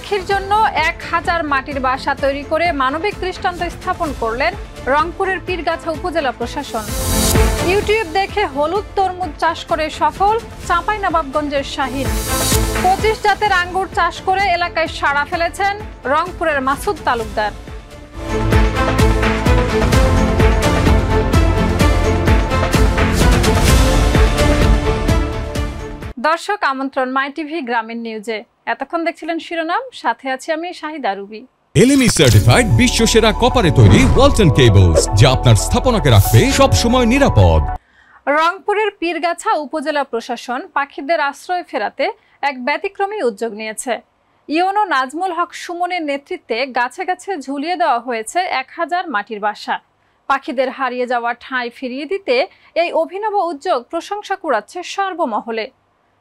পাখির জন্য 1000 মাটির বাসা তৈরি করে মানবিক দৃষ্টান্ত স্থাপন করলেন রংপুরের পীরগাছা উপজেলা প্রশাসন। ইউটিউব দেখে হলুদ তরমুজ চাষ করে সফল চাঁপাইনবাবগঞ্জের শাহিন। 25 জাতের আঙ্গুর চাষ করে এলাকায় সাড়া ফেলেছেন রংপুরের মাসুদ তালুকদার। দর্শক, আমন্ত্রণ মাই টিভি গ্রামীণ নিউজে। এতক্ষণ দেখছিলেন শিরোনাম, সাথে আছি আমি শাহিদা রুবি। এলএমই সার্টিফাইড বিশ্বসেরা কপারে তৈরি ওয়ালটন কেবলস, যা আপনার স্থাপনাকে রাখবে সব সময় নিরাপদ। রংপুরের পীরগাছা উপজেলা প্রশাসন পাখিদের আশ্রয় ফেরাতে এক ব্যতিক্রমী উদ্যোগ নিয়েছে। ইওনো নাজমুল হক সুমনের নেতৃত্বে গাছে গাছে ঝুলিয়ে দেওয়া হয়েছে 1000 মাটির বাসা। পাখিদের হারিয়ে যাওয়া ঠাঁই ফিরিয়ে দিতে এই অভিনব উদ্যোগ প্রশংসা কুড়াচ্ছে সর্বমহলে।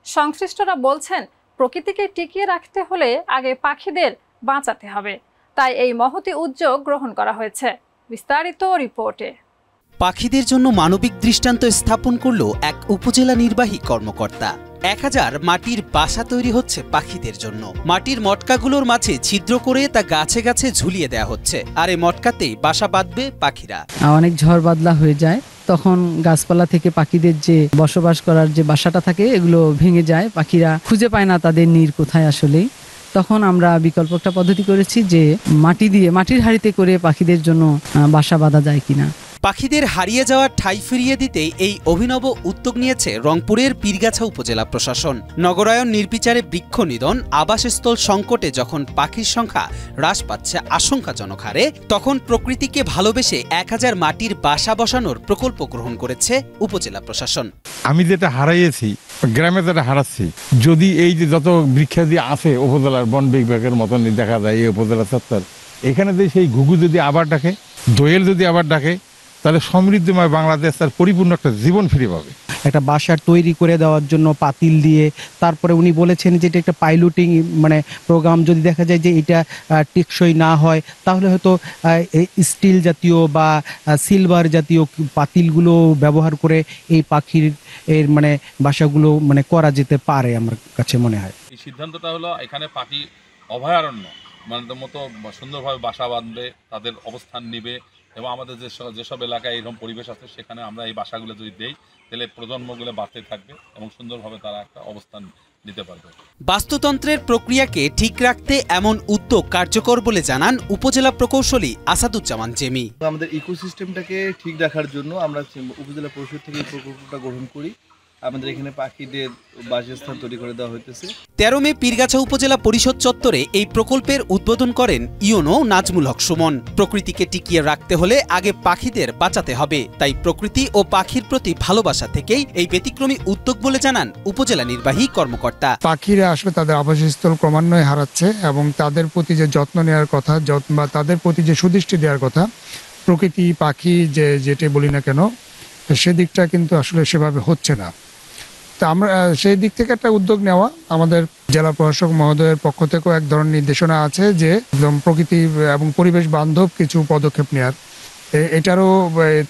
সংশ্লিষ্টরা বলছেন, প্রকৃতিকে টিকিয়ে রাখতে হলে আগে পাখিদের বাঁচাতে হবে, তাই এই মহতি উদ্যোগ গ্রহণ করা হয়েছে। বিস্তারিত রিপোর্টে। পাখিদের জন্য মানবিক দৃষ্টান্ত স্থাপন করল এক উপজেলা নির্বাহী কর্মকর্তা। 1000 মাটির বাসা তৈরি হচ্ছে পাখিদের জন্য। মাটির মটকাগুলোর মাঝে ছিদ্র করে তা গাছে গাছে ঝুলিয়ে দেওয়া হচ্ছে, আর এই মটকাতেই বাসা বাঁধবে পাখিরা। অনেক ঝড় বাদলা হয়ে যায়, তখন গাছপালা থেকে পাখিদের যে বসবাস করার যে বাসাটা থাকে এগুলো ভেঙে যায়, পাখিরা খুঁজে পায় না তাদের নীড় কোথায়। আসলেই তখন আমরা বিকল্প একটা পদ্ধতি করেছি যে মাটির হাঁড়িতে করে পাখিদের জন্য বাসা বাঁধা যায় কিনা। পাখিদের হারিয়ে যাওয়ার ঠাঁই ফিরিয়ে দিতে এই অভিনব উদ্যোগ নিয়েছে রংপুরের পীরগাছা উপজেলা প্রশাসন। নগরায়ন নির্বিচারে বৃক্ষ নিধন, আবাসস্থল সংকটে যখন পাখির সংখ্যা হ্রাস পাচ্ছে আশঙ্কাজনক হারে, তখন প্রকৃতিকে ভালোবেসে 1000 মাটির বাসা বসানোর প্রকল্প গ্রহণ করেছে উপজেলা প্রশাসন। আমি যেটা হারাইয়েছি, গ্রামে যেটা হারাচ্ছি, যদি এই যে যত বৃক্ষাদি আছে উপজেলার বন বিভাগের মতন দেখা যায় এই উপজেলা চত্বর, এখানে যদি সেই ঘুঘু যদি আবার ডাকে, দোয়েল যদি আবার ডাকে, তাহলে সমৃদ্ধময় বাংলাদেশ তার পরিপূর্ণ একটা জীবন ফিরে পাবে। একটা বাসা তৈরি করে দেওয়ার জন্য পাতিল দিয়ে, তারপরে উনি বলেছেন যে এটা একটা পাইলটিং প্রোগ্রাম, যদি দেখা যায় যে এটা টেকসই না হয় তাহলে হয়তো স্টিল জাতীয় বা সিলভার জাতীয় পাতিলগুলো ব্যবহার করে এই পাখির বাসাগুলো করা যেতে পারে। আমার কাছে মনে হয় এই সিদ্ধান্তটা হলো এখানে পাখি অভয়ারণ্য মতো সুন্দরভাবে বাসা বাঁধবে, তাদের অবস্থান নিবে, এবং আমাদের যেসব এলাকায় এরকম পরিবেশ আছে সেখানে আমরা এই বাসাগুলো যদি দেই তাহলে প্রজন্মগুলো বাড়তে থাকবে এবং সুন্দরভাবে তারা একটা অবস্থান নিতে পারবে। বাস্তুতন্ত্রের প্রক্রিয়াকে ঠিক রাখতে এমন উদ্যোগ কার্যকর বলে জানান উপজেলা প্রকৌশলী আসাদুজ্জামান জেমি। আমাদের ইকোসিস্টেমটাকে ঠিক রাখার জন্য আমরা উপজেলা পরিষদ থেকে এই প্রকল্পটা গ্রহণ করি। আমাদের এখানে পাখিদের বাসস্থান তৈরি করে দেওয়া হয়েছে। 13 মে পীরগাছা উপজেলা পরিষদ চত্বরে এই প্রকল্পের উদ্বোধন করেন ইওনো নাজমুল হক সুমন। প্রকৃতিকে টিকিয়ে রাখতে হলে আগে পাখিদের বাঁচাতে হবে, তাই প্রকৃতি ও পাখির প্রতি ভালোবাসা থেকেই এই ব্যতিক্রমী উদ্যোগ বলে জানান উপজেলা নির্বাহী কর্মকর্তা। পাখিরা আসলে তাদের আবাসস্থল ক্রমান্বয়ে হারাচ্ছে এবং তাদের প্রতি যে যত্ন নেওয়ার কথা বা তাদের প্রতি যে সুদৃষ্টি দেওয়ার কথা, প্রকৃতি পাখি যেটা বলি না কেন, সেদিকটা কিন্তু আসলে সেভাবে হচ্ছে না। তা আমরা সেই দিক থেকে একটা উদ্যোগ নেওয়া, আমাদের জেলা প্রশাসক মহোদয়ের পক্ষ থেকেও এক ধরনের নির্দেশনা আছে যে একদম প্রকৃতি এবং পরিবেশ বান্ধব কিছু পদক্ষেপ নেওয়ার।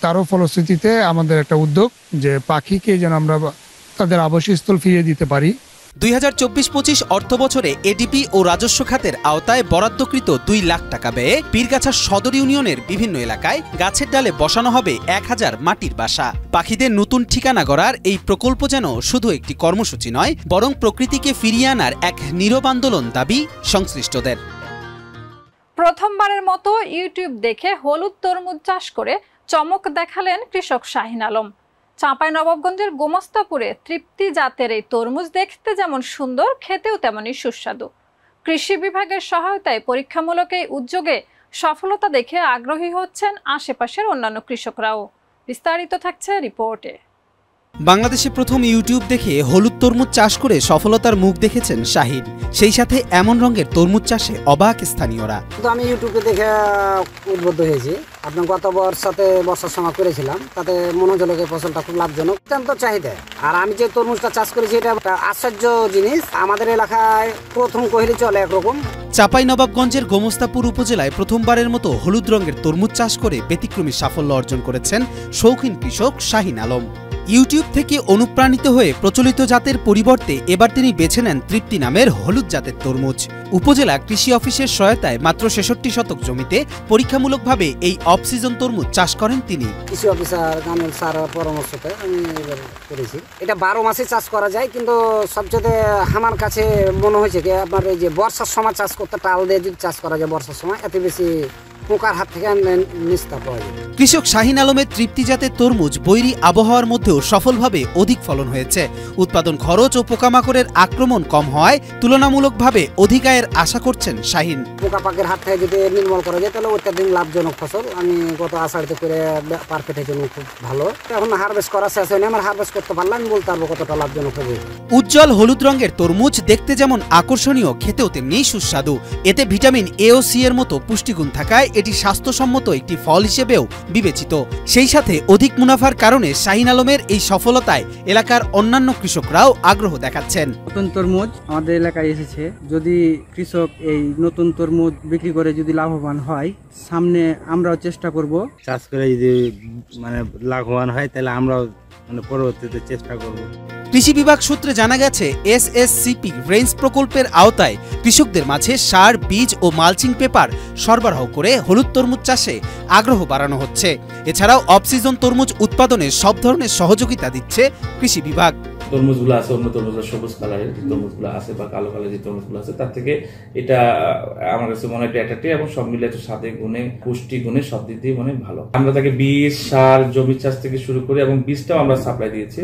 তারও ফলশ্রুতিতে আমাদের একটা উদ্যোগ যে পাখিকে যেন আমরা তাদের আবাসস্থল ফিরিয়ে দিতে পারি। 2024-25 অর্থ বছরে এডিপি ও রাজস্ব খাতের আওতায় বরাদ্দকৃত 2 লাখ টাকা ব্যয়ে পীরগাছা সদর ইউনিয়নের বিভিন্ন এলাকায় গাছের ডালে বসানো হবে 1000 মাটির বাসা। পাখিদের নতুন ঠিকানা গড়ার এই প্রকল্প যেন শুধু একটি কর্মসূচি নয়, বরং প্রকৃতিকে ফিরিয়ে আনার এক নীরব আন্দোলন দাবি সংশ্লিষ্টদের। প্রথমবারের মতো ইউটিউব দেখে হলুদ তরমুজ চাষ করে চমক দেখালেন কৃষক শাহিন আলম। চাঁপাইনবাবগঞ্জের গোমস্তাপুরে তৃপ্তি জাতের এই তরমুজ দেখতে যেমন সুন্দর, খেতেও তেমনই সুস্বাদু। কৃষি বিভাগের সহায়তায় পরীক্ষামূলক এই উদ্যোগে সফলতা দেখে আগ্রহী হচ্ছেন আশেপাশের অন্যান্য কৃষকরাও। বিস্তারিত থাকছে রিপোর্টে। বাংলাদেশে প্রথম ইউটিউব দেখে হলুদ তরমুজ চাষ করে সফলতার মুখ দেখেছেন শাহিন। সেই সাথে এমন রঙের তরমুজ চাষে অবাক স্থানীয়রা। আমি ইউটিউবে দেখে উদ্বুদ্ধ হয়েছি। আপনার গত বর্ষার সময় করেছিলাম, তাতে মনোজলকের ফসলটা খুব লাভজনক, অত্যন্ত চাহিদা। আর আমি যে তরমুজটা চাষ করেছি এটা একটা আশ্চর্য জিনিস, আমাদের এলাকায় প্রথম কহিলে চলে একরকম। চাঁপাইনবাবগঞ্জের গোমস্তাপুর উপজেলায় প্রথমবারের মতো হলুদ রঙের তরমুজ চাষ করে ব্যতিক্রমী সাফল্য অর্জন করেছেন শৌখিন কৃষক শাহিন আলম। ইউটিউব থেকে অনুপ্রাণিত হয়ে প্রচলিত জাতের পরিবর্তে এবার তিনি বেছে নেন তৃপ্তি নামের হলুদ জাতের তরমুজ। উপজেলা কৃষি অফিসের সহায়তায় মাত্র ৬৬ শতক জমিতে পরীক্ষামূলকভাবে এই অফ সিজন তরমুজ চাষ করেন তিনি। কৃষি অফিসার গানুল স্যার পরামর্শতে আমি এবার করেছি। এটা ১২ মাসে চাষ করা যায়, কিন্তু সবচেয়ে আমার কাছে মনে হয়েছে যে আপনার এই যে বর্ষার সময় চাষ করতে, টাল দিয়ে যদি চাষ করা যায় বর্ষার সময়, এত বেশি পোকার হাত থেকে নিস্তার পাওয়া যায়। কৃষক শাহিন আলমের তৃপ্তি জাতের তরমুজ বৈরী আবহাওয়ার মধ্যেও সফলভাবে অধিক ফলন হয়েছে। উৎপাদন খরচ ও পোকামাকড়ের আক্রমণ কম হওয়ায় তুলনামূলকভাবে অধিক আয়ের আশা করছেন শাহিন। পোকা পাকের হাত থেকে যদি নির্মূল করা যায় তাহলে অত্যাধিক লাভজনক ফসল। আমি গত আষাঢ়িতে করে পারফেক্টের জন্য খুব ভালো। এখন হারভেস্ট করা শেষ হয়নি, আমার হারভেস্ট করতে পারলে আমি বলতে পারবো কতটা লাভজনক হবে। উজ্জ্বল হলুদ রঙের তরমুজ দেখতে যেমন আকর্ষণীয়, খেতেও তেমনি সুস্বাদু। এতে ভিটামিন এ ও সি এর মতো পুষ্টিগুণ থাকায় এটি স্বাস্থ্যসম্মত একটি ফল হিসেবেও বিবেচিত। সেই সাথে অধিক মুনাফার কারণে শাহিন আলমের এই সফলতায় এলাকার অন্যান্য কৃষকরাও আগ্রহ দেখাচ্ছেন। নতুন তরমুজ আমাদের এলাকায় এসেছে, যদি কৃষক এই নতুন তরমুজ বিক্রি করে যদি লাভবান হয়, সামনে আমরাও চেষ্টা করব। চাষ করে যদি লাভবান হয় তাহলে আমরাও পরবর্তীতে চেষ্টা করব। কৃষি বিভাগ সূত্রে জানা গেছে এসএসসিপি রেঞ্জ প্রকল্পের আওতায় কৃষকদের মাঝে সার, বীজ ও মালচিং পেপার সরবরাহ করে হলুদ তরমুজ চাষে আগ্রহ বাড়ানো হচ্ছে। এছাড়াও অফ সিজন তরমুজ উৎপাদনে সব ধরনের সহযোগিতা দিচ্ছে কৃষি বিভাগ। তরমুজগুলো আছে, অন্য তরমুজগুলো সবুজ কালারের যে তরমুজগুলো আছে বা কালো কালারের যে তরমুজগুলো আছে, তার থেকে এটা আমার কাছে মনে হয় অ্যাট্রাক্টিভ এবং সব মিলে একটু স্বাদে গুণে, পুষ্টি গুণে সব দিক দিয়ে মনে ভালো। আমরা তাকে বীজ, সার, জমি চাষ থেকে শুরু করে এবং বীজটাও আমরা সাপ্লাই দিয়েছি,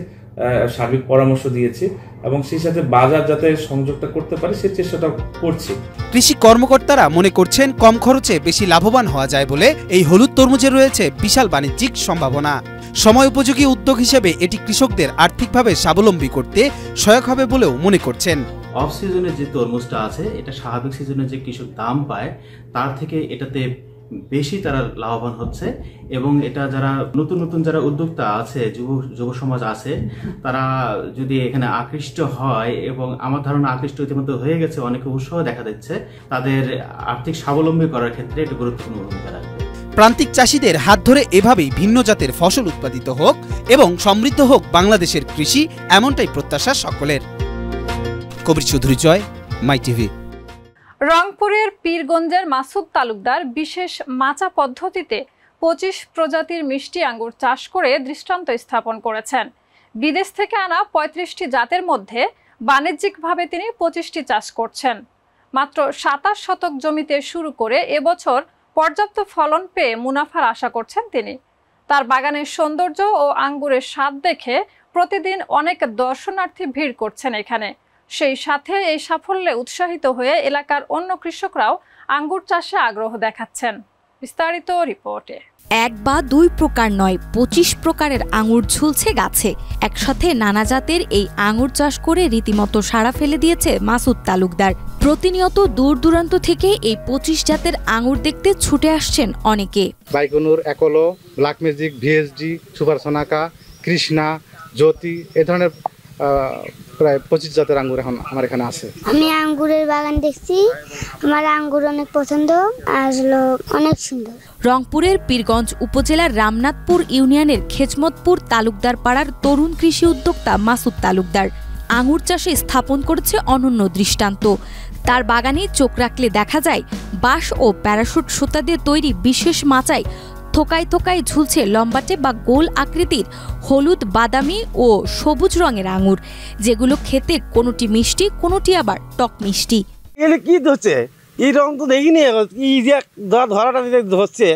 সার্বিক পরামর্শ দিয়েছি এবং সেই সাথে বাজার যাতে সংযোগটা করতে পারে সেই চেষ্টাটা করছি। কৃষি কর্মকর্তারা মনে করছেন কম খরচে বেশি লাভবান হওয়া যায় বলে এই হলুদ তরমুজে রয়েছে বিশাল বাণিজ্যিক সম্ভাবনা। সময় উপযোগী উদ্যোগ হিসেবে এটি কৃষকদের আর্থিকভাবে স্বাবলম্বী করতে সহায়ক হবে বলেও মনে করছেন। অফ সিজনে যে তরমুজটা আছে, এটা স্বাভাবিক সিজনে যে কৃষক দাম পায় তার থেকে এটাতে বেশি তারা লাভবান হচ্ছে এবং এটা যারা নতুন নতুন যারা উদ্যোক্তা আছে, যুব সমাজ আছে, তারা যদি এখানে আকৃষ্ট হয় এবং আমার ধারণা আকৃষ্ট ইতিমধ্যে হয়ে গেছে, অনেকে উৎসাহ দেখা দিচ্ছে, তাদের আর্থিক স্বাবলম্বী করার ক্ষেত্রে এটা গুরুত্বপূর্ণ ভূমিকা রাখবে। প্রান্তিক চাষীদের হাত ধরে এভাবেই ভিন্ন জাতের ফসল উৎপাদিত হোক এবং সমৃদ্ধ হোক বাংলাদেশের কৃষি, এমনটাই প্রত্যাশা সকলের। কবির চৌধুরী জয়, মাই টিভি। রংপুরের পীরগঞ্জের মাসুদ তালুকদার বিশেষ মাচা পদ্ধতিতে 25 প্রজাতির মিষ্টি আঙ্গুর চাষ করে দৃষ্টান্ত স্থাপন করেছেন। বিদেশ থেকে আনা 35টি জাতের মধ্যে বাণিজ্যিকভাবে তিনি 25টি চাষ করছেন। মাত্র 27 শতক জমিতে শুরু করে এবছর পর্যাপ্ত ফলন পেয়ে মুনাফার আশা করছেন তিনি। তার বাগানের সৌন্দর্য ও আঙ্গুরের স্বাদ দেখে প্রতিদিন অনেক দর্শনার্থী ভিড় করছেন এখানে। সেই সাথে এই সাফল্যে উৎসাহিত হয়ে এলাকার অন্য কৃষকরাও আঙ্গুর চাষে আগ্রহ দেখাচ্ছেন। বিস্তারিত রিপোর্টে। এক বা দুই প্রকার নয়, 25 প্রকারের আঙুর ঝুলছে গাছে। একসাথে নানা জাতের এই আঙুর চাষ করে রীতিমতো সাড়া ফেলে দিয়েছে মাসুদ তালুকদার। প্রতিনিয়ত দূর দূরান্ত থেকে এই 25 জাতের আঙুর দেখতে ছুটে আসছেন অনেকে। বাইকনুর, একলো, black magic, VSD, super সোনাকা, Krishna, জ্যোতি, এ ধরনের প্রায় 25 জাতের আঙ্গুর এখন আমার এখানে আছে। আমি আঙ্গুরের বাগান দেখছি, আমার আঙ্গুর অনেক পছন্দ, আসলো অনেক সুন্দর। রংপুরের পীরগঞ্জ উপজেলার রামনাথপুর ইউনিয়নের খেজমতপুর তালুকদার পাড়ার তরুণ কৃষি উদ্যোক্তা মাসুদ তালুকদার আঙ্গুর চাষে স্থাপন করেছে অনন্য দৃষ্টান্ত। তার বাগানে চোখ রাখলে দেখা যায় বাঁশ ও প্যারাশুট সুতা দিয়ে তৈরি বিশেষ মাচায় থোকায় থোকায় ঝুলছে লম্বাটে বা গোল আকৃতির হলুদ, বাদামি ও সবুজ রঙের আঙুর, যেগুলো খেতে কোনোটি মিষ্টি, কোনোটি আবার টক মিষ্টি। কি ধরছে এই রং তো দেখিনি, এই যে ধরাটা ধরছে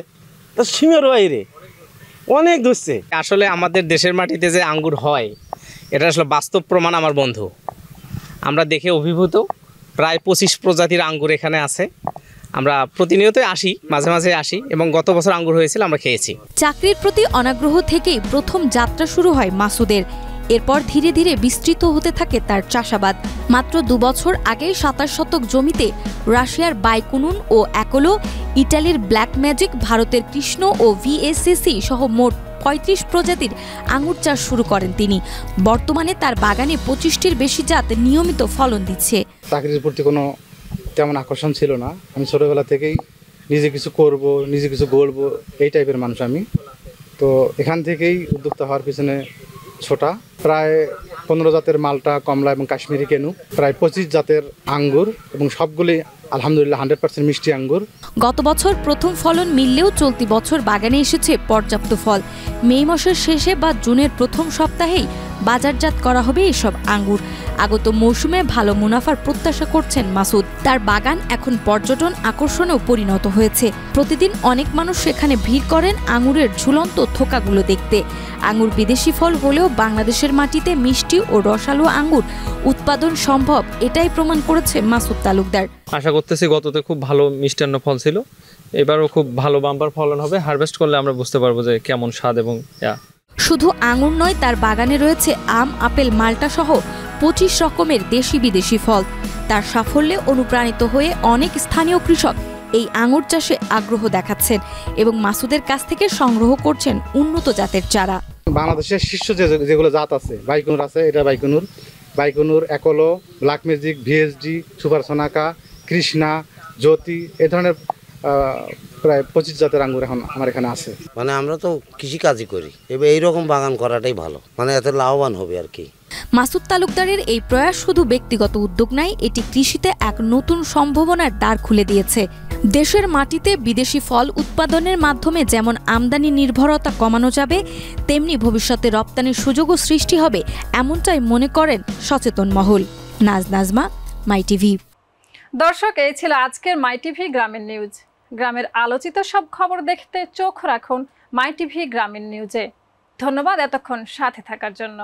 সীমের বাইরে অনেক ধরছে। আসলে আমাদের দেশের মাটিতে যে আঙ্গুর হয় এটা আসলে বাস্তব প্রমাণ আমার বন্ধু। আমরা দেখে অভিভূত। প্রায় 25 প্রজাতির আঙ্গুর এখানে আছে। আমরা প্রতিনিয়তই আসি, মাঝে মাঝে আসি এবং গত বছর আঙ্গুর হয়েছিল, আমরা খেয়েছি। চাকরির প্রতি অনাগ্রহ থেকেই প্রথম যাত্রা শুরু হয় মাসুদের। এরপর ধীরে ধীরে বিস্তৃত হতে থাকে তার চাষাবাদ। মাত্র 2 বছর আগে 27 শতক জমিতে রাশিয়ার বাইকুনুন ও একলো, ইটালির ব্ল্যাক ম্যাজিক, ভারতের কৃষ্ণ ও ভিএসসিসি সহ মোট 35 প্রজাতির আঙুর চাষ শুরু করেন তিনি। বর্তমানে তার বাগানে 25টির বেশি জাত নিয়মিত ফলন দিচ্ছে। চাকরির প্রতি কোনো তেমন আকর্ষণ ছিল না। আমি ছোটবেলা থেকেই নিজে কিছু করব, নিজে কিছু গড়ব, এই টাইপের মানুষ আমি। তো এখান থেকেই উদ্যোক্তা হওয়ার পিছনে 100টা, প্রায় 15 জাতের মালটা, কমলা এবং কাশ্মীরি কেনু, প্রায় 25 জাতের আঙ্গুর এবং সবগুলি আলহামদুলিল্লাহ 100% মিষ্টি আঙ্গুর। গত বছর প্রথম ফলন মিললেও চলতি বছর বাগানে এসেছে পর্যাপ্ত ফল। মে মাসের শেষে বা জুনের প্রথম সপ্তাহেই বাজারজাত করা হবে এসব আঙ্গুর। আগত মৌসুমে ভালো মুনাফার প্রত্যাশা করছেন মাসুদ। তার বাগান এখন পর্যটন আকর্ষণেও পরিণত হয়েছে। প্রতিদিন অনেক মানুষ সেখানে ভিড় করেন আঙ্গুরের ঝুলন্ত থোকাগুলো দেখতে। আঙ্গুর বিদেশি ফল হলেও বাংলাদেশের মাটিতে মিষ্টি ও রসালো আঙ্গুর উৎপাদন সম্ভব, এটাই প্রমাণ করেছে মাসুদ তালুকদার। আশা করতেছি গততে খুব ভালো মিষ্টান্ন ফল ছিল, এবারও খুব ভালো বাম্পার ফলন হবে। হারভেস্ট করলে আমরা বুঝতে পারবো যে কেমন স্বাদ এবং শুধু আঙুর নয়, তার বাগানে রয়েছে আম, আপেল, মাল্টা সহ 25 রকমের দেশি বিদেশি ফল। তার সাফল্যে অনুপ্রাণিত হয়ে অনেক স্থানীয় কৃষক এই আঙুর চাষে আগ্রহ দেখাচ্ছেন এবং মাসুদের কাছ থেকে সংগ্রহ করছেন উন্নত জাতের চারা। বাংলাদেশের শীর্ষ যেগুলো জাত আছে, বাইকুনুর আছে, এটা বাইকুনুর, একলো, black magic, VSD, super সোনাকা, Krishna, জ্যোতি, এই ধরনের প্রায় 25 জাতের আঙ্গুর এখন আমার এখানে আছে। মানে আমরা তো কৃষিকাজই করি, এবার এইরকম বাগান করাটাই ভালো, মানে এত লাভবান হবে আর কি। মাসুদ তালুকদারের এই প্রয়াস শুধু ব্যক্তিগত উদ্যোগ নাই, এটি কৃষিতে এক নতুন সম্ভাবনার দ্বার খুলে দিয়েছে। দেশের মাটিতে বিদেশি ফল উৎপাদনের মাধ্যমে যেমন আমদানি নির্ভরতা কমানো যাবে, তেমনি ভবিষ্যতে রপ্তানির সুযোগও সৃষ্টি হবে, এমনটাই মনে করেন সচেতন মহল। নাজমা, মাই টিভি। দর্শক, এই ছিল আজকের মাই টিভি গ্রামীণ নিউজ। গ্রামের আলোচিত সব খবর দেখতে চোখ রাখুন মাই টিভি গ্রামীণ নিউজে। ধন্যবাদ এতক্ষণ সাথে থাকার জন্য।